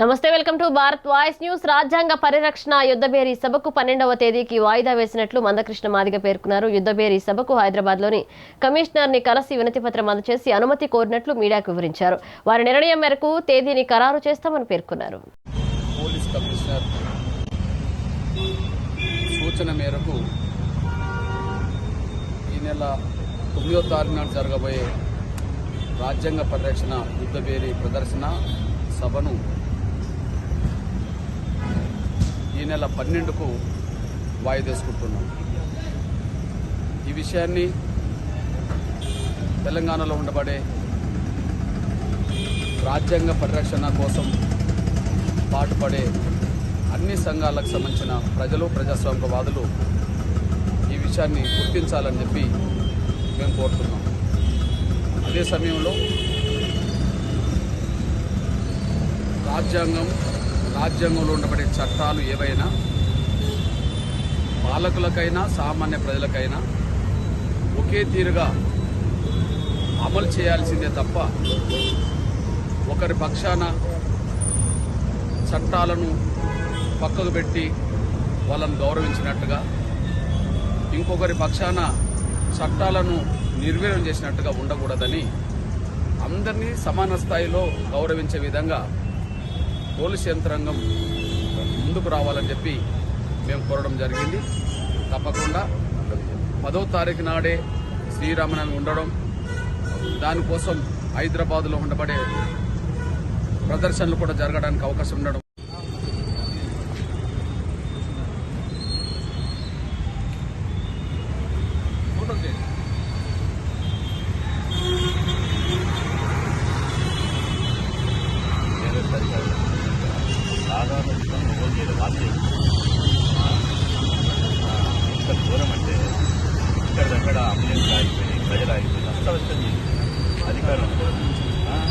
నమస్తే, welcome to Bharat voice news. రాజ్యాంగ పరిరక్షణ యుద్ధభేరీ సభకు 12వ తేదీకి వాయిదా వేసినట్లు మందకృష్ణ మాదిగ పేర్కొన్నారు. యుద్ధభేరీ సభకు హైదరాబాద్లోని కమిషనర్ని కలిసి వినతిపత్రం అందజేసి అనుమతి కోరినట్లు మీడియాకు వివరించారు. వారి నిర్ణయం మేరకు తేదీని ఖరారు చేస్తామని పేర్కొన్నారు. పోలీస్ కమిషనర్ సూచన మేరకు ఈ నెల 9వ తారీఖు నాడు జరగబోయే రాజ్యాంగ పరిరక్షణ యుద్ధభేరీ ప్రదర్శన సభను ఈ నెల 12కు వాయిదేసుకుంటున్నాం. ఈ విషయాన్ని తెలంగాణలో ఉండబడే రాజ్యాంగ పరిరక్షణ కోసం పాటుపడే అన్ని సంఘాలకు సంబంధించిన ప్రజలు, ప్రజాస్వామ్యవాదులు ఈ విషయాన్ని గుర్తించాలని చెప్పి మేము కోరుతున్నాం. అదే సమయంలో రాజ్యాంగంలో ఉండబడే చట్టాలు ఏవైనా పాలకులకైనా సామాన్య ప్రజలకైనా ఒకే తీరుగా అమలు చేయాల్సిందే తప్ప ఒకరి పక్షాన చట్టాలను పక్కకు పెట్టి వాళ్ళను గౌరవించినట్టుగా, ఇంకొకరి పక్షాన చట్టాలను నిర్వీర్యం చేసినట్టుగా ఉండకూడదని, అందరినీ సమాన స్థాయిలో గౌరవించే విధంగా పోలీస్ యంత్రాంగం ముందుకు రావాలని చెప్పి మేము కోరడం జరిగింది. తప్పకుండా 10వ తారీఖు నాడే శ్రీరామనవమి ఉండడం, దానికోసం హైదరాబాద్లో ఉండబడే ప్రదర్శనలు కూడా జరగడానికి అవకాశం ఉండడం, ఇంత దూరం అంటే ఇక్కడ అంబులెన్స్ ఆగిపోయి